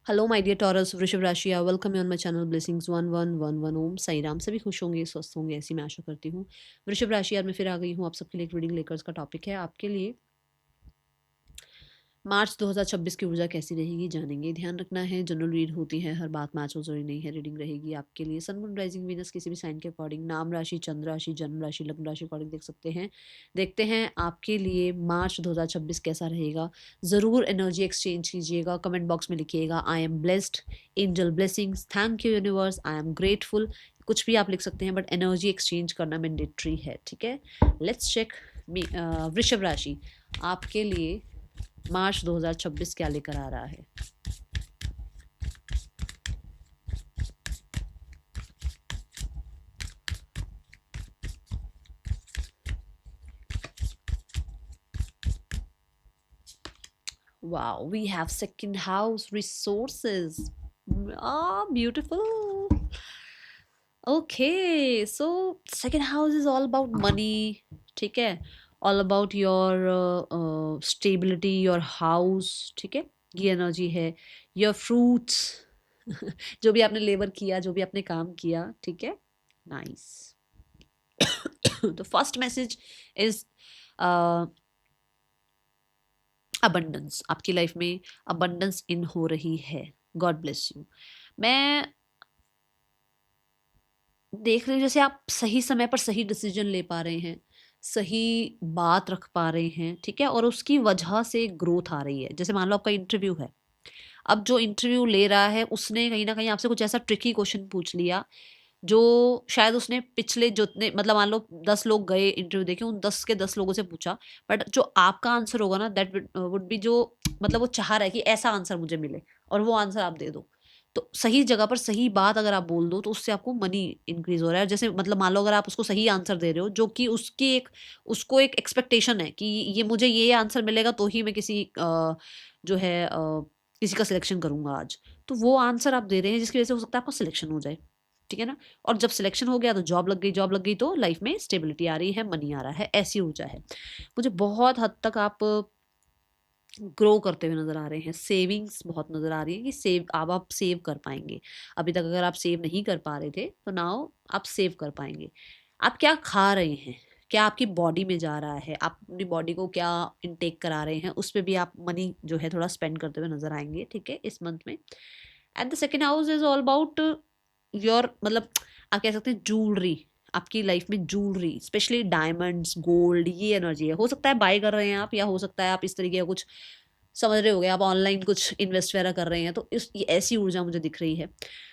Hello my dear taurus वृषभ राशि welcome you on my channel blessings 1111 ओम साई राम। सभी खुश होंगे, स्वस्थ होंगे, ऐसी मैं आशा करती हूँ। वृषभ राशि यार मैं फिर आ गई हूँ आप सबके लिए एक रीडिंग लेकर। इसका टॉपिक है आपके लिए मार्च 2026 की ऊर्जा कैसी रहेगी, जानेंगे। ध्यान रखना है जनरल रीड होती है, हर बात मैच हो जरूरी नहीं है। रीडिंग रहेगी आपके लिए सन मून राइजिंग वीनस किसी भी साइन के अकॉर्डिंग, नाम राशि, चंद्र राशि, जन्म राशि, लग्न राशि अकॉर्डिंग देख सकते हैं। देखते हैं आपके लिए मार्च 2026 कैसा रहेगा। ज़रूर एनर्जी एक्सचेंज कीजिएगा, कमेंट बॉक्स में लिखिएगा I am blessed, angel blessings, thank you universe, I am grateful. कुछ भी आप लिख सकते हैं बट एनर्जी एक्सचेंज करना मैंडेटरी है, ठीक है। लेट्स चेक वृषभ राशि आपके लिए मार्च 2026 क्या लेकर आ रहा है। Wow, we have second house resources. Ah, beautiful. Okay, so second house is all about money, ठीक है। All about your stability, your house, ठीक है। ये एनर्जी है। योर फ्रूट्स जो भी आपने लेबर किया, जो भी आपने काम किया, ठीक है। नाइस। तो फर्स्ट मैसेज इज अबंडेंस। आपकी लाइफ में अबंडेंस इन हो रही है। God bless you. मैं देख रही हूँ जैसे आप सही समय पर सही डिसीजन ले पा रहे हैं, सही बात रख पा रहे हैं, ठीक है। और उसकी वजह से ग्रोथ आ रही है। जैसे मान लो आपका इंटरव्यू है, अब जो इंटरव्यू ले रहा है उसने कहीं ना कहीं आपसे कुछ ऐसा ट्रिकी क्वेश्चन पूछ लिया जो शायद उसने पिछले जितने मतलब मान लो 10 लोग गए इंटरव्यू देके, उन 10 के 10 लोगों से पूछा। बट जो आपका आंसर होगा ना, दैट वुड बी जो मतलब वो चाह रहा है कि ऐसा आंसर मुझे मिले और वो आंसर आप दे दो। तो सही जगह पर सही बात अगर आप बोल दो तो उससे आपको मनी इंक्रीज हो रहा है। जैसे मतलब मान लो अगर आप उसको सही आंसर दे रहे हो जो कि उसको एक एक्सपेक्टेशन है कि ये मुझे ये आंसर मिलेगा तो ही मैं किसी जो है किसी का सिलेक्शन करूंगा आज। तो वो आंसर आप दे रहे हैं जिसकी वजह से हो सकता है आपका सिलेक्शन हो जाए, ठीक है ना। और जब सिलेक्शन हो गया तो जॉब लग गई, जॉब लग गई तो लाइफ में स्टेबिलिटी आ रही है, मनी आ रहा है, ऐसी ऊर्जा है। मुझे बहुत हद तक आप ग्रो करते हुए नजर आ रहे हैं। सेविंग्स बहुत नजर आ रही है कि सेव अब आप सेव कर पाएंगे। अभी तक अगर आप सेव नहीं कर पा रहे थे तो नाउ आप सेव कर पाएंगे। आप क्या खा रहे हैं, क्या आपकी बॉडी में जा रहा है, आप अपनी बॉडी को क्या इनटेक करा रहे हैं, उस पर भी आप मनी जो है थोड़ा स्पेंड करते हुए नजर आएंगे, ठीक है, इस मंथ में। And the second house is all about your मतलब आप कह सकते हैं ज्वेलरी। आपकी लाइफ में ज्वेलरी, स्पेशली डायमंड्स, गोल्ड, ये एनर्जी है। हो सकता है बाय कर रहे हैं आप, या हो सकता है आप इस तरीके का कुछ समझ रहे होगे, आप ऑनलाइन कुछ इन्वेस्ट वगैरह कर रहे हैं। तो इस ये ऐसी ऊर्जा मुझे दिख रही है।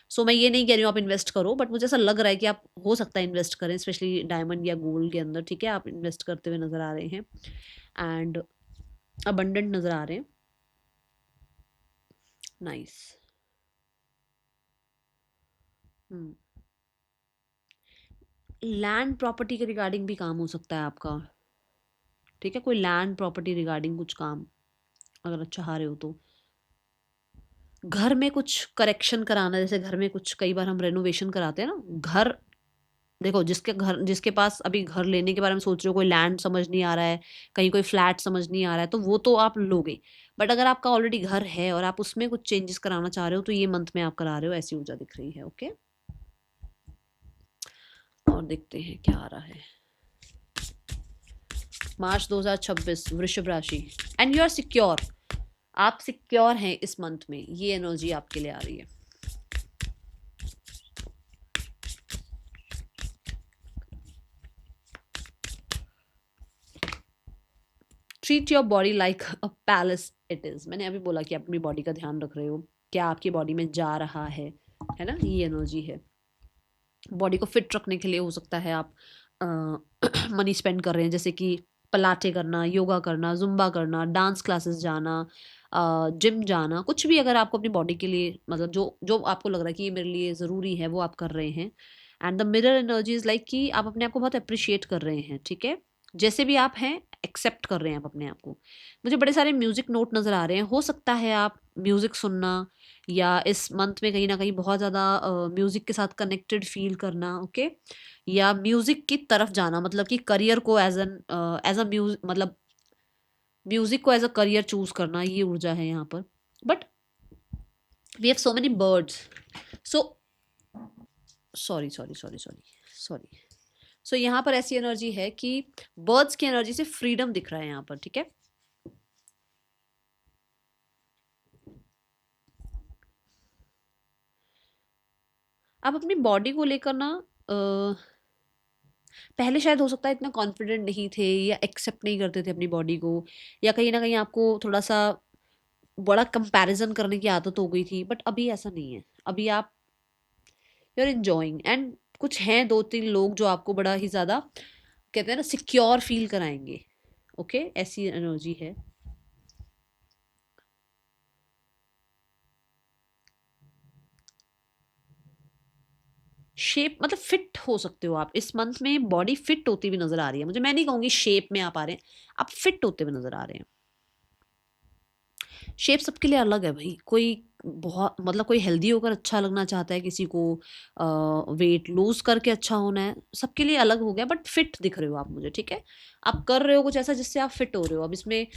सो मैं ये नहीं कह रही हूँ आप इन्वेस्ट करो, बट मुझे ऐसा लग रहा है कि आप हो सकता है इन्वेस्ट करें, स्पेशली डायमंड या गोल्ड के अंदर, ठीक है। आप इन्वेस्ट करते हुए नजर आ रहे हैं एंड अबंडेंट नजर आ रहे हैं। नाइस। लैंड प्रॉपर्टी के रिगार्डिंग भी काम हो सकता है आपका, ठीक है। कोई लैंड प्रॉपर्टी रिगार्डिंग कुछ काम अगर आप चाह रहे हो तो। घर में कुछ करेक्शन कराना, जैसे घर में कुछ कई बार हम रेनोवेशन कराते हैं ना घर। देखो जिसके पास अभी घर लेने के बारे में सोच रहे हो, कोई लैंड समझ नहीं आ रहा है, कहीं कोई फ्लैट समझ नहीं आ रहा है, तो वो तो आप लोगे। बट अगर आपका ऑलरेडी घर है और आप उसमें कुछ चेंजेस कराना चाह रहे हो तो ये मंथ में आप करा रहे हो, ऐसी ऊर्जा दिख रही है, ओके। और देखते हैं क्या आ रहा है मार्च 2026 वृषभ राशि। And you are secure. आप सिक्योर हैं इस मंथ में, ये एनर्जी आपके लिए आ रही है। Treat your body like a palace it is. मैंने अभी बोला कि आप अपनी बॉडी का ध्यान रख रहे हो, क्या आपकी बॉडी में जा रहा है ना, ये एनर्जी है। बॉडी को फिट रखने के लिए हो सकता है आप मनी स्पेंड कर रहे हैं, जैसे कि पलाटे करना, योगा करना, जुम्बा करना, डांस क्लासेस जाना, जिम जाना, कुछ भी अगर आपको अपनी बॉडी के लिए मतलब जो जो आपको लग रहा है कि ये मेरे लिए ज़रूरी है वो आप कर रहे हैं। And the mirror energy is like कि आप अपने आप को बहुत अप्रिशिएट कर रहे हैं, ठीक है। जैसे भी आप हैं एक्सेप्ट कर रहे हैं आप अपने आप को। मुझे बड़े सारे म्यूजिक नोट नज़र आ रहे हैं। हो सकता है आप म्यूजिक सुनना या इस मंथ में कहीं ना कहीं बहुत ज़्यादा म्यूजिक के साथ कनेक्टेड फील करना, ओके। या म्यूजिक की तरफ जाना, मतलब कि करियर को एज अ म्यूजिक मतलब म्यूजिक को एज अ करियर चूज करना, ये ऊर्जा है यहाँ पर। But we have so many birds, so sorry sorry sorry sorry sorry so यहाँ पर ऐसी एनर्जी है कि बर्ड्स की एनर्जी से फ्रीडम दिख रहा है यहाँ पर, ठीक है। आप अपनी बॉडी को लेकर ना पहले शायद हो सकता है इतना कॉन्फिडेंट नहीं थे या एक्सेप्ट नहीं करते थे अपनी बॉडी को, या कहीं ना कहीं आपको थोड़ा सा बड़ा कंपैरिजन करने की आदत हो गई थी, बट अभी ऐसा नहीं है। अभी आप यू आर एंजॉइंग, एंड कुछ हैं दो तीन लोग जो आपको बड़ा ही ज़्यादा कहते हैं ना सिक्योर फील कराएंगे। ओके ऐसी एनर्जी है। शेप मतलब फिट हो सकते हो आप इस मंथ में, बॉडी फिट होती हुई नजर आ रही है मुझे। मैं नहीं कहूंगी शेप में आप आ रहे हैं, आप फिट होते हुए नजर आ रहे हैं। शेप सबके लिए अलग है भाई, कोई बहुत मतलब कोई हेल्दी होकर अच्छा लगना चाहता है, किसी को वेट लूज करके अच्छा होना है, सबके लिए अलग हो गया। बट फिट दिख रहे हो आप मुझे, ठीक है। आप कर रहे हो कुछ ऐसा जिससे आप फिट हो रहे हो। अब इसमें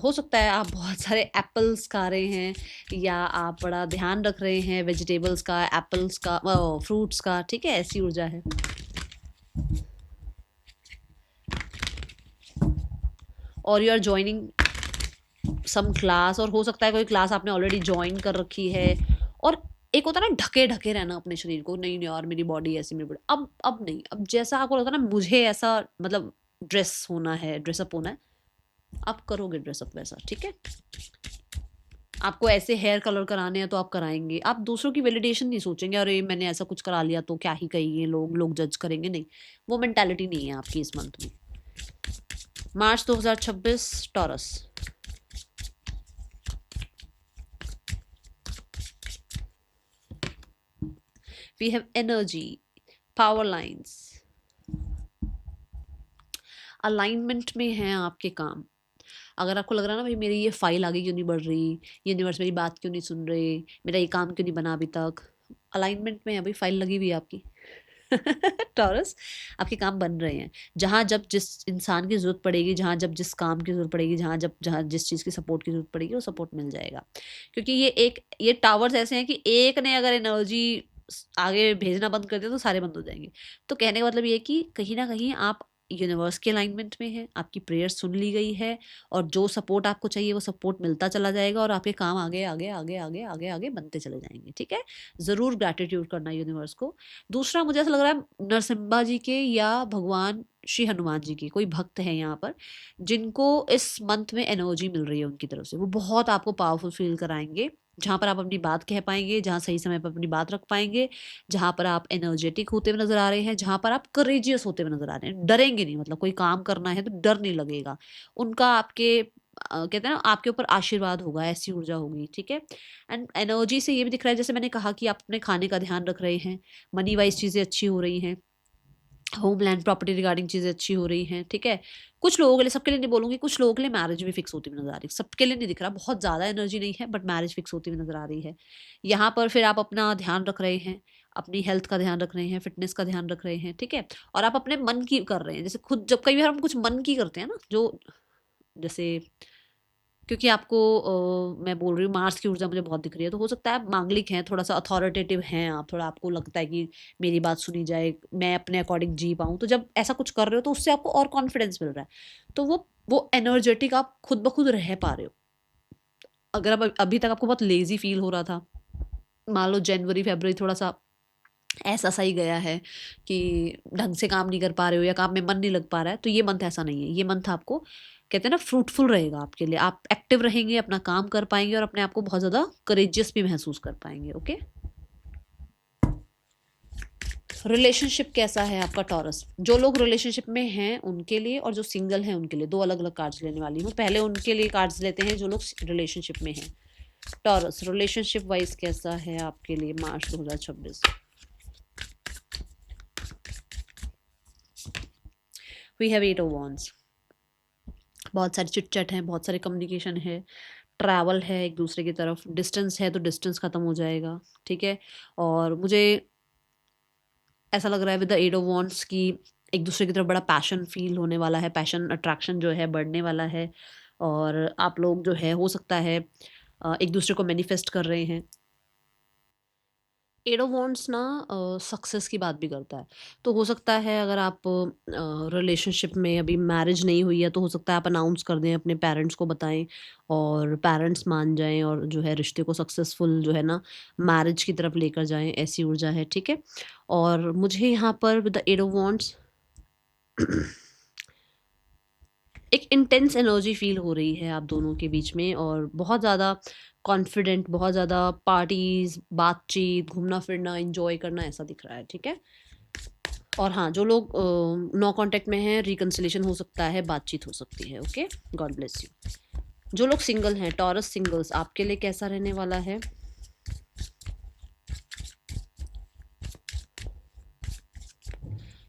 हो सकता है आप बहुत सारे एप्पल्स खा रहे हैं, या आप बड़ा ध्यान रख रहे हैं वेजिटेबल्स का, एप्पल्स का, फ्रूट्स का, ठीक है। ऐसी ऊर्जा है। और you are joining some class, और हो सकता है कोई क्लास आपने ऑलरेडी ज्वाइन कर रखी है। और एक होता है ना ढके ढके रहना अपने शरीर को, नहीं यार मेरी बॉडी ऐसी, मेरी बॉडी अब नहीं, अब जैसा आपको लगता है ना मुझे ऐसा मतलब ड्रेस होना है, ड्रेसअप होना है, आप करोगे ड्रेसअप वैसा, ठीक है। आपको ऐसे हेयर कलर कराने हैं तो आप कराएंगे। आप दूसरों की वैलिडेशन नहीं सोचेंगे, अरे मैंने ऐसा कुछ करा लिया तो क्या ही कहेंगे लोग, लोग जज करेंगे, नहीं, वो मेंटालिटी नहीं है आपकी इस मंथ में। मार्च 2026 taurus. we have energy, power lines, alignment में हैं आपके काम। अगर आपको लग रहा है ना भाई मेरी ये फाइल आगे क्यों नहीं बढ़ रही, यूनिवर्स मेरी बात क्यों नहीं सुन रहे, मेरा ये काम क्यों नहीं बना अभी तक, अलाइनमेंट में है भाई, फाइल लगी हुई है आपकी। टॉरस, आपके काम बन रहे हैं। जहाँ जब जिस इंसान की जरूरत पड़ेगी, जहाँ जब जिस काम की जरूरत पड़ेगी, जहाँ जिस चीज़ की सपोर्ट की जरूरत पड़ेगी, वो सपोर्ट मिल जाएगा। क्योंकि ये टावर्स ऐसे हैं कि एक ने अगर एनर्जी आगे भेजना बंद कर दिया तो सारे बंद हो जाएंगे। तो कहने का मतलब ये कि कहीं ना कहीं आप यूनिवर्स के अलाइनमेंट में है, आपकी प्रेयर सुन ली गई है, और जो सपोर्ट आपको चाहिए वो सपोर्ट मिलता चला जाएगा, और आपके काम आगे आगे आगे आगे आगे आगे बनते चले जाएंगे, ठीक है। ज़रूर ग्रैटिट्यूड करना यूनिवर्स को। दूसरा, मुझे ऐसा लग रहा है नरसिम्हा जी के या भगवान श्री हनुमान जी के कोई भक्त हैं यहाँ पर, जिनको इस मंथ में एनर्जी मिल रही है उनकी तरफ से, वो बहुत आपको पावरफुल फील कराएंगे। जहाँ पर आप अपनी बात कह पाएंगे, जहाँ सही समय पर अपनी बात रख पाएंगे, जहाँ पर आप एनर्जेटिक होते हुए नजर आ रहे हैं, जहाँ पर आप करेजियस होते हुए नजर आ रहे हैं, डरेंगे नहीं, मतलब कोई काम करना है तो डर नहीं लगेगा। उनका आपके कहते हैं ना आपके ऊपर आशीर्वाद होगा, ऐसी ऊर्जा होगी, ठीक है। एंड एनर्जी से ये भी दिख रहा है, जैसे मैंने कहा कि आप अपने खाने का ध्यान रख रहे हैं, मनी वाइज चीज़ें अच्छी हो रही हैं, होमलैंड प्रॉपर्टी रिगार्डिंग चीज़ें अच्छी हो रही हैं, ठीक है। कुछ लोगों के लिए, सबके लिए नहीं बोलूंगी, कुछ लोगों के लिए मैरिज भी फिक्स होती हुई नजर आ रही है। सबके लिए नहीं दिख रहा, बहुत ज़्यादा एनर्जी नहीं है, बट मैरिज फिक्स होती हुई नजर आ रही है यहाँ पर। फिर आप अपना ध्यान रख रहे हैं, अपनी हेल्थ का ध्यान रख रहे हैं, फिटनेस का ध्यान रख रहे हैं, ठीक है। और आप अपने मन की कर रहे हैं, जैसे खुद जब कई बार हम कुछ मन की करते हैं ना, जो जैसे क्योंकि आपको मैं बोल रही हूँ मार्स की ऊर्जा मुझे बहुत दिख रही है, तो हो सकता है आप मांगलिक हैं, थोड़ा सा अथॉरिटेटिव हैं आप, थोड़ा आपको लगता है कि मेरी बात सुनी जाए, मैं अपने अकॉर्डिंग जी पाऊँ। तो जब ऐसा कुछ कर रहे हो तो उससे आपको और कॉन्फिडेंस मिल रहा है, तो वो एनर्जेटिक आप खुद ब खुद रह पा रहे हो। अगर अब अभी तक आपको बहुत लेजी फील हो रहा था, मान लो जनवरी फरवरी थोड़ा सा ऐसा सही गया है कि ढंग से काम नहीं कर पा रहे हो या काम में मन नहीं लग पा रहा है, तो ये मंथ ऐसा नहीं है। ये मंथ आपको कहते हैं ना फ्रूटफुल रहेगा आपके लिए, आप एक्टिव रहेंगे, अपना काम कर पाएंगे, और अपने आप को बहुत ज़्यादा करेजियस भी महसूस कर पाएंगे। ओके, रिलेशनशिप कैसा है आपका टॉरस? जो लोग रिलेशनशिप में हैं उनके लिए, और जो सिंगल हैं उनके लिए, दो अलग अलग कार्ड्स लेने वाली हूँ। पहले उनके लिए कार्ड्स लेते हैं जो लोग रिलेशनशिप में हैं। टॉरस रिलेशनशिप वाइज कैसा है आपके लिए March 2026? We have 8 of wands। बहुत सारी चिट चैट है, बहुत सारे कम्युनिकेशन है, ट्रैवल है एक दूसरे की तरफ, डिस्टेंस है तो डिस्टेंस खत्म हो जाएगा, ठीक है। और मुझे ऐसा लग रहा है विद द 8 ऑफ wands की एक दूसरे की तरफ बड़ा पैशन फील होने वाला है, पैशन अट्रैक्शन जो है बढ़ने वाला है। और आप लोग जो है हो सकता है एक दूसरे को मैनिफेस्ट कर रहे हैं, एट ऑफ वॉन्ड्स ना सक्सेस की बात भी करता है। तो हो सकता है अगर आप रिलेशनशिप में अभी मैरिज नहीं हुई है तो हो सकता है आप अनाउंस कर दें, अपने पेरेंट्स को बताएं और पेरेंट्स मान जाएं और जो है रिश्ते को सक्सेसफुल जो है ना मैरिज की तरफ लेकर जाएं, ऐसी ऊर्जा है, ठीक है। और मुझे यहाँ पर with the eight of wands एक इंटेंस एनर्जी फील हो रही है आप दोनों के बीच में, और बहुत ज़्यादा कॉन्फिडेंट, बहुत ज़्यादा पार्टीज, बातचीत, घूमना फिरना, एंजॉय करना, ऐसा दिख रहा है, ठीक है। और हाँ, जो लोग नो कांटेक्ट में हैं, रिकंसिलेशन हो सकता है, बातचीत हो सकती है। Okay, God bless you. जो लोग सिंगल हैं, टॉरस सिंगल्स, आपके लिए कैसा रहने वाला है?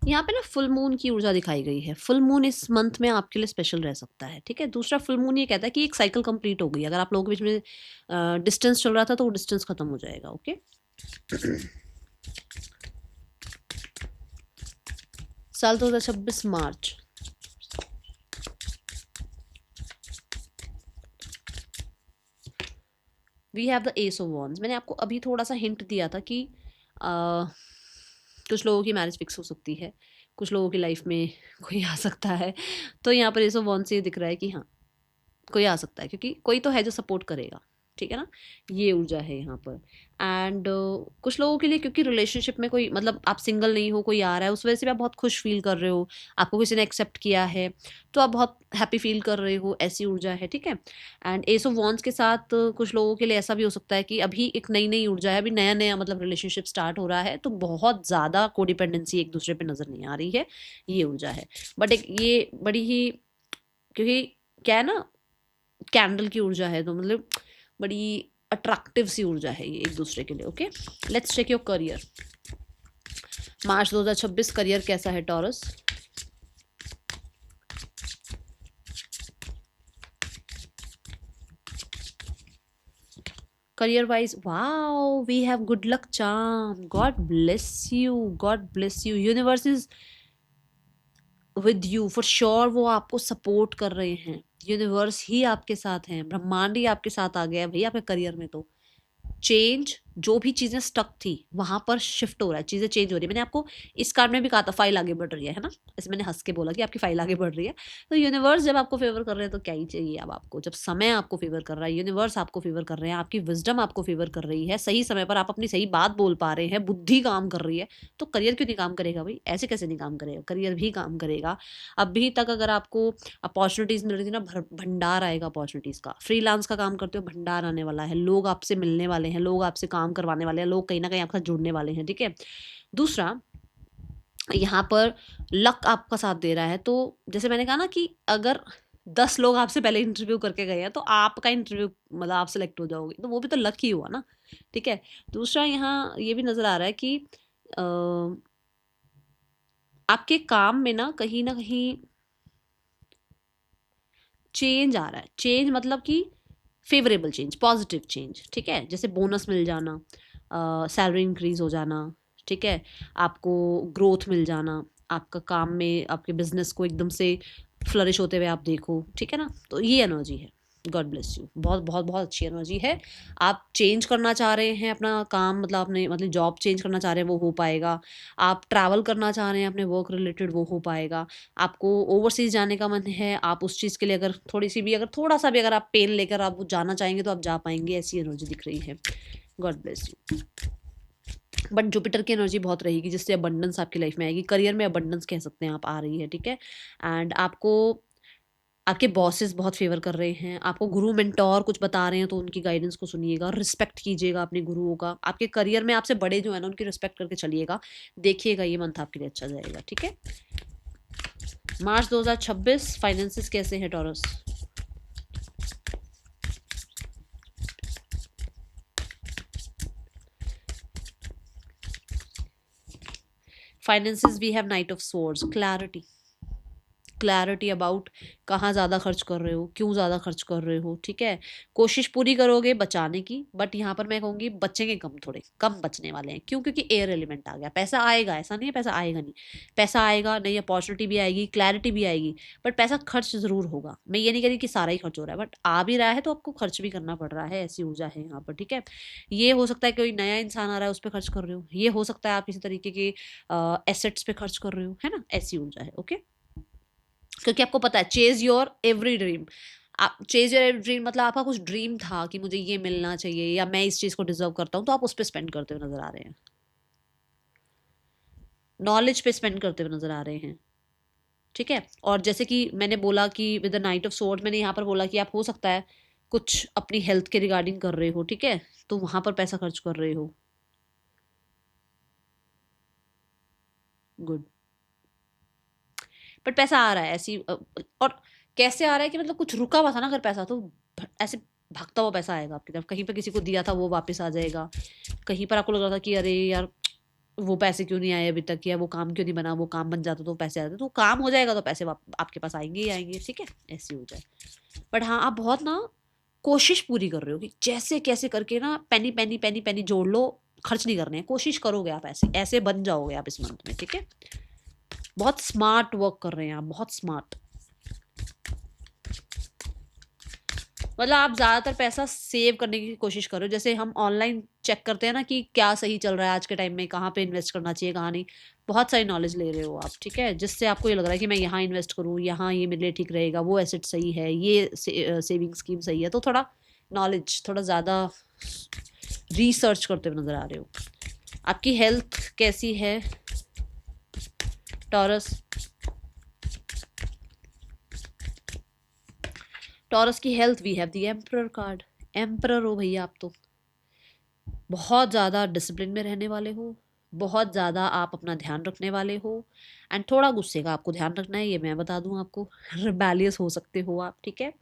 यहाँ पे ना फुल मून की ऊर्जा दिखाई गई है। फुल मून इस मंथ में आपके लिए स्पेशल रह सकता है, ठीक है। दूसरा, फुल मून ये कहता है कि एक साइकिल कंप्लीट हो गई। अगर आप लोगों के बीच में डिस्टेंस चल रहा था तो वो डिस्टेंस खत्म हो जाएगा। ओके, साल 2026 March. We have the ace of wands. मैंने आपको अभी थोड़ा सा हिंट दिया था कि आ, कुछ लोगों की मैरिज फिक्स हो सकती है, कुछ लोगों की लाइफ में कोई आ सकता है। तो यहाँ पर एस ऑफ वॉन्ड्स से ये दिख रहा है कि हाँ, कोई आ सकता है, क्योंकि कोई तो है जो सपोर्ट करेगा, ठीक है ना। ये ऊर्जा है यहाँ पर। एंड कुछ लोगों के लिए, क्योंकि रिलेशनशिप में कोई, मतलब आप सिंगल नहीं हो, कोई आ रहा है, उस वजह से भी आप बहुत खुश फील कर रहे हो, आपको किसी ने एक्सेप्ट किया है तो आप बहुत हैप्पी फील कर रहे हो, ऐसी ऊर्जा है, ठीक है। एंड एस ऑफ वॉन्ड्स के साथ कुछ लोगों के लिए ऐसा भी हो सकता है कि अभी एक नई नई ऊर्जा है, अभी नया नया मतलब रिलेशनशिप स्टार्ट हो रहा है, तो बहुत ज़्यादा कोडिपेंडेंसी एक दूसरे पे नज़र नहीं आ रही है, ये ऊर्जा है। बट एक ये बड़ी ही, क्योंकि क्या है ना, कैंडल की ऊर्जा है, तो मतलब बड़ी अट्रैक्टिव सी ऊर्जा है ये एक दूसरे के लिए। Okay, let's check your career. March 2026 career कैसा है Taurus? Career wise, wow, we have good luck charm. God bless you, God bless you. Universe is with you for sure. वो आपको सपोर्ट कर रहे हैं, यूनिवर्स ही आपके साथ हैं, ब्रह्मांड ही आपके साथ आ गया है भैया आपके करियर में। तो चेंज, जो भी चीजें स्टक थी वहां पर शिफ्ट हो रहा है, चीजें चेंज हो रही है। मैंने आपको इस कार्ड में भी कहा था फाइल आगे बढ़ रही है ना, ऐसे मैंने हंस के बोला कि आपकी फाइल आगे बढ़ रही है। तो यूनिवर्स जब आपको फेवर कर रहे हैं तो क्या ही चाहिए अब आपको, जब समय आपको फेवर कर रहा है, यूनिवर्स आपको फेवर कर रहे हैं, आपकी विजडम आपको फेवर कर रही है, सही समय पर आप अपनी सही बात बोल पा रहे हैं, बुद्धि काम कर रही है, तो करियर क्यों नहीं काम करेगा भाई? ऐसे कैसे नहीं काम करेगा? करियर भी काम करेगा। अभी तक अगर आपको अपॉर्चुनिटीज मिल रही थी ना, भंडार आएगा अपॉर्चुनिटीज का। फ्रीलांस का काम करते हो, भंडार आने वाला है, लोग आपसे मिलने वाले हैं, लोग आपसे काम करवाने वाले हैं, लोग कहीं ना कहीं आपके साथ जुड़ने वाले हैं, ठीक है। दूसरा, यहाँ पर लक आपका साथ दे रहा है। तो जैसे मैंने कहा ना कि अगर 10 लोग आपसे पहले इंटरव्यू करके गए हैं तो आपका इंटरव्यू मतलब आप सेलेक्ट हो जाओगे, तो वो भी तो लक ही हुआ ना, ठीक है। दूसरा, यहाँ ये भी नजर आ रहा है कि अ, आपके काम में ना कहीं चेंज आ रहा है। चेंज मतलब कि फेवरेबल चेंज, पॉजिटिव चेंज, ठीक है। जैसे बोनस मिल जाना, सैलरी इंक्रीज हो जाना, ठीक है, आपको ग्रोथ मिल जाना, आपका काम में, आपके बिजनेस को एकदम से फ्लरिश होते हुए आप देखो, ठीक है ना। तो ये एनर्जी है। God bless you. बहुत बहुत बहुत अच्छी एनर्जी है। आप चेंज करना चाह रहे हैं अपना काम, मतलब अपने मतलब जॉब चेंज करना चाह रहे हैं, वो हो पाएगा। आप ट्रैवल करना चाह रहे हैं अपने वर्क रिलेटेड, वो हो पाएगा। आपको ओवरसीज जाने का मन है, आप उस चीज़ के लिए अगर थोड़ी सी भी, अगर थोड़ा सा भी अगर आप पेन लेकर आप वो जाना चाहेंगे तो आप जा पाएंगे, ऐसी एनर्जी दिख रही है। God bless you. But Jupiter की एनर्जी बहुत रहेगी, जिससे अबंडेंस आपकी लाइफ में आएगी। करियर में अबंडेंस कह सकते हैं आप, आ रही है, ठीक है। एंड आपको आपके बॉसेस बहुत फेवर कर रहे हैं, आपको गुरु मेंटोर कुछ बता रहे हैं तो उनकी गाइडेंस को सुनिएगा, रिस्पेक्ट कीजिएगा अपने गुरुओं का। आपके करियर में आपसे बड़े जो है ना, उनकी रिस्पेक्ट करके चलिएगा। देखिएगा ये मंथ आपके लिए अच्छा जाएगा, ठीक है। मार्च 2026 फाइनेंसेस कैसे हैं Taurus? Finances we have knight of swords, clarity, clarity about कहाँ ज़्यादा खर्च कर रहे हो, क्यों ज़्यादा खर्च कर रहे हो, ठीक है। कोशिश पूरी करोगे बचाने की, बट यहाँ पर मैं कहूँगी बचेंगे कम, थोड़े कम बचने वाले हैं। क्यों? क्योंकि एयर एलिमेंट आ गया। पैसा आएगा, ऐसा नहीं है पैसा आएगा नहीं, पैसा आएगा, नई अपॉर्चुनिटी भी आएगी, क्लैरिटी भी आएगी, बट पैसा खर्च ज़रूर होगा। मैं ये नहीं कह रही कि सारा ही खर्च हो रहा है, बट आ भी रहा है तो आपको खर्च भी करना पड़ रहा है, ऐसी ऊर्जा है यहाँ पर, ठीक है। ये हो सकता है कोई नया इंसान आ रहा है उस पर खर्च कर रहे हो, ये हो सकता है आप किसी तरीके के एसेट्स पे खर्च कर रहे हो, है ना, ऐसी ऊर्जा है। ओके, क्योंकि आपको पता है चेज योर एवरी ड्रीम। आप चेज योर एवरी ड्रीम मतलब आपका कुछ ड्रीम था कि मुझे ये मिलना चाहिए या मैं इस चीज़ को डिजर्व करता हूँ, तो आप उस पर स्पेंड करते हुए नजर आ रहे हैं, नॉलेज पे स्पेंड करते हुए नजर आ रहे हैं, ठीक है। और जैसे कि मैंने बोला कि with the night of sword, मैंने यहाँ पर बोला कि आप हो सकता है कुछ अपनी हेल्थ के रिगार्डिंग कर रहे हो, ठीक है, तो वहां पर पैसा खर्च कर रहे हो। गुड। बट पैसा आ रहा है ऐसी और कैसे आ रहा है कि मतलब कुछ रुका हुआ था ना, अगर पैसा तो ऐसे भागता हुआ पैसा आएगा आपकी तरफ। कहीं पर किसी को दिया था वो वापस आ जाएगा, कहीं पर आपको लग रहा था कि अरे यार वो पैसे क्यों नहीं आए अभी तक, या वो काम क्यों नहीं बना, वो काम बन जाता तो पैसे आते, तो काम हो जाएगा तो पैसे आपके पास आएंगे ही आएंगे, ठीक है, ऐसी हो जाए। बट हाँ, आप बहुत ना कोशिश पूरी कर रहे हो कि जैसे कैसे करके ना पेनी पेनी पेनी पेनी जोड़ लो, खर्च नहीं करने हैं, कोशिश करोगे आप, ऐसे ऐसे बन जाओगे आप इस मंथ में, ठीक है। बहुत स्मार्ट वर्क कर रहे हैं आप, बहुत स्मार्ट। मतलब आप ज़्यादातर पैसा सेव करने की कोशिश करो। जैसे हम ऑनलाइन चेक करते हैं ना कि क्या सही चल रहा है आज के टाइम में, कहाँ पे इन्वेस्ट करना चाहिए, कहाँ नहीं। बहुत सारी नॉलेज ले रहे हो आप, ठीक है, जिससे आपको ये लग रहा है कि मैं यहाँ इन्वेस्ट करूँ, यहाँ ये मेरे लिए ठीक रहेगा, वो एसेट सही है, ये सेविंग स्कीम सही है, तो थोड़ा नॉलेज, थोड़ा ज़्यादा रिसर्च करते हुए नज़र आ रहे हो। आपकी हेल्थ कैसी है टॉरस? टॉरस की health, we have the emperor card. Emperor हो भैया आप तो, बहुत ज़्यादा डिसिप्लिन में रहने वाले हो, बहुत ज़्यादा आप अपना ध्यान रखने वाले हो, एंड थोड़ा गुस्से का आपको ध्यान रखना है, ये मैं बता दूं आपको। रिबेलियस हो सकते हो आप, ठीक है,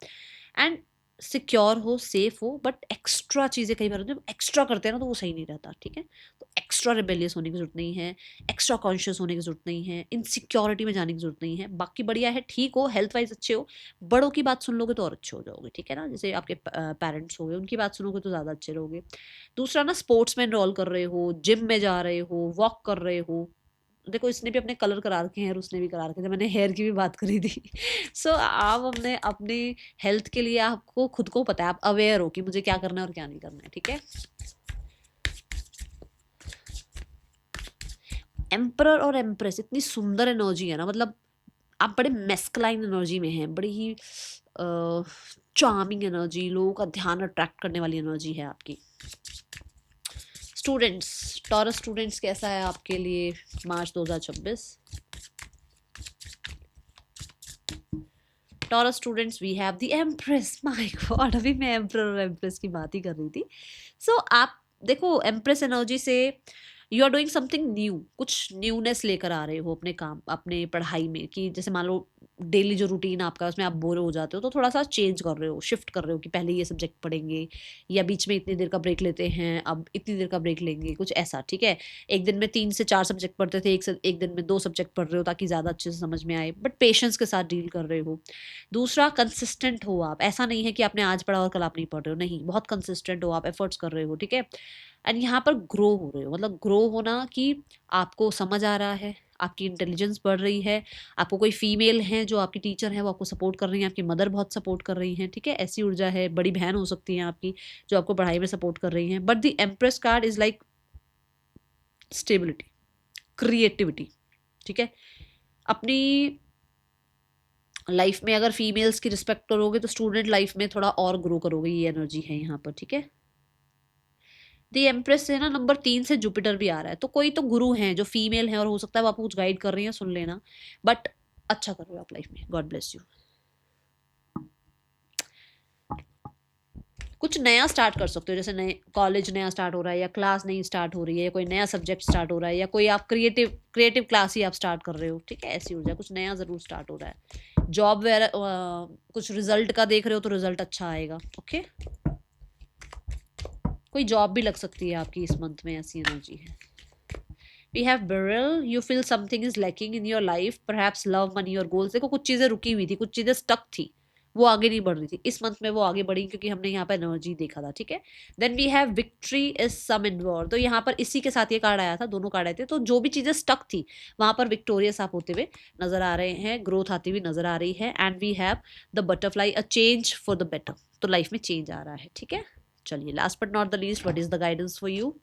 एंड सिक्योर हो, सेफ हो, बट एक्स्ट्रा चीज़ें कई बार जब एक्स्ट्रा करते हैं ना तो वो सही नहीं रहता, ठीक है। तो एक्स्ट्रा रिबेलियस होने की जरूरत नहीं है, एक्स्ट्रा कॉन्शियस होने की जरूरत नहीं है, इनसिक्योरिटी में जाने की जरूरत नहीं है। बाकी बढ़िया है, ठीक हो, हेल्थ वाइज अच्छे हो, बड़ों की बात सुन लोगे तो और अच्छे हो जाओगे, ठीक है ना। जैसे आपके पेरेंट्स हो गए, उनकी बात सुनोगे तो ज़्यादा अच्छे रहोगे। दूसरा ना, स्पोर्ट्स में इनरोल कर रहे हो, जिम में जा रहे हो, वॉक कर रहे हो। देखो इसने भी अपने कलर करा रखे हैं और उसने भी करा रखे थे, मैंने हेयर की भी बात करी थी। सो आप अपने अपने हेल्थ के लिए आपको खुद को पता है, आप अवेयर हो कि मुझे क्या करना है और क्या नहीं करना है, ठीक है। एम्परर और एम्प्रेस इतनी सुंदर एनर्जी है ना, मतलब आप बड़े मेस्कलाइन एनर्जी में हैं, बड़ी ही चार्मिंग एनर्जी, लोगों का ध्यान अट्रैक्ट करने वाली एनर्जी है आपकी। स्टूडेंट्स, टॉरस स्टूडेंट्स कैसा है आपके लिए March 2026? Taurus students, we have the empress. My God, अभी मैं एम्प्रर और एम्प्रेस की बात ही कर रही थी। सो आप देखो, एम्प्रेस एनर्जी से you are doing something new, कुछ न्यूनेस लेकर आ रहे हो अपने काम, अपने पढ़ाई में, कि जैसे मान लो डेली जो रूटीन आपका उसमें आप बोर हो जाते हो, तो थोड़ा सा चेंज कर रहे हो, शिफ्ट कर रहे हो कि पहले ये सब्जेक्ट पढ़ेंगे, या बीच में इतनी देर का ब्रेक लेते हैं, अब इतनी देर का ब्रेक लेंगे, कुछ ऐसा, ठीक है। एक दिन में 3 से 4 सब्जेक्ट पढ़ते थे, एक दिन में 2 सब्जेक्ट पढ़ रहे हो ताकि ज़्यादा अच्छे से समझ में आए, बट पेशेंस के साथ डील कर रहे हो। दूसरा, कंसिस्टेंट हो आप, ऐसा नहीं है कि आपने आज पढ़ा और कल आप नहीं पढ़ रहे हो, नहीं, बहुत कंसिस्टेंट हो आप, एफर्ट्स कर रहे हो, ठीक है। एंड यहाँ पर ग्रो हो रहे हो, मतलब ग्रो होना कि आपको समझ आ रहा है, आपकी इंटेलिजेंस बढ़ रही है, आपको कोई फीमेल है जो आपकी टीचर है वो आपको सपोर्ट कर रही है, आपकी मदर बहुत सपोर्ट कर रही हैं, ठीक है, ऐसी ऊर्जा है। बड़ी बहन हो सकती है आपकी जो आपको पढ़ाई में सपोर्ट कर रही हैं। But the empress card is like stability, creativity, ठीक है। अपनी लाइफ में अगर फीमेल्स की रिस्पेक्ट करोगे तो स्टूडेंट लाइफ में थोड़ा और ग्रो करोगे, ये एनर्जी है यहाँ पर, ठीक है। दी एम्प्रेस से ना नंबर 3 से जुपिटर भी आ रहा है, तो कोई तो गुरु हैं जो फीमेल हैं और हो सकता है वो आपको कुछ गाइड कर रही हैं, सुन लेना। बट अच्छा कर रहे हो आप लाइफ में, गॉड ब्लेस यू। कुछ नया स्टार्ट कर सकते हो, जैसे नए कॉलेज नया स्टार्ट हो रहा है, या क्लास नई स्टार्ट हो रही है, या कोई नया सब्जेक्ट स्टार्ट हो रहा है, या कोई आप क्रिएटिव क्रिएटिव क्लास ही आप स्टार्ट कर रहे हो, ठीक है, ऐसी ऊर्जा, कुछ नया जरूर स्टार्ट हो रहा है। जॉब वगैरह कुछ रिजल्ट का देख रहे हो तो रिजल्ट अच्छा आएगा, ओके। कोई जॉब भी लग सकती है आपकी इस मंथ में, ऐसी एनर्जी है। We have beryl, you feel something is lacking in your life, perhaps love, money और गोल्स। देखो कुछ चीजें रुकी हुई थी, कुछ चीजें स्टक थी, वो आगे नहीं बढ़ रही थी। इस मंथ में वो आगे बढ़ी क्योंकि हमने यहाँ पे एनर्जी देखा था, ठीक है। Then we have victory is some in war, तो यहाँ पर इसी के साथ ये कार्ड आया था, दोनों कार्ड आए थे। तो जो भी चीजें स्टक थी वहां पर विक्टोरियस आप होते हुए नजर आ रहे हैं, ग्रोथ आती हुई नजर आ रही है। And we have the butterfly, a change for the better, तो लाइफ में चेंज आ रहा है, ठीक है। चलिए last but not the least, what is the guidance for you.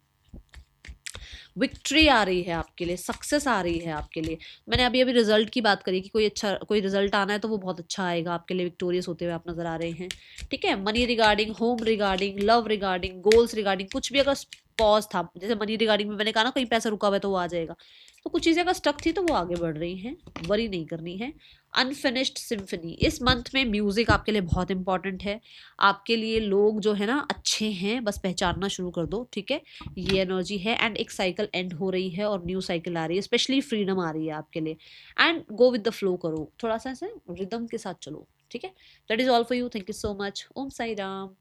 Victory आ रही है आपके लिए, सक्सेस आ रही है आपके लिए। मैंने अभी अभी रिजल्ट की बात करी कि कोई अच्छा कोई रिजल्ट आना है तो वो बहुत अच्छा आएगा आपके लिए, विक्टोरियस होते हुए आप नजर आ रहे हैं, ठीक है। Money regarding, home regarding, love regarding, goals regarding, कुछ भी अगर पॉज था, जैसे मनी रिगार्डिंग में मैंने कहा ना कहीं पैसा रुका हुआ है तो वो आ जाएगा, तो कुछ चीज़ें अगर स्टक थी तो वो आगे बढ़ रही हैं, वरी नहीं करनी है। अनफिनिश्ड सिम्फनी, इस मंथ में म्यूजिक आपके लिए बहुत इंपॉर्टेंट है। आपके लिए लोग जो है ना अच्छे हैं, बस पहचानना शुरू कर दो, ठीक है। ये एनर्जी है। एंड एक साइकिल एंड हो रही है और न्यू साइकिल आ रही है, स्पेशली फ्रीडम आ रही है आपके लिए। And go with the flow करो, थोड़ा सा ऐसे रिदम के साथ चलो, ठीक है। That is all for you, thank you so much, Om Sai Ram.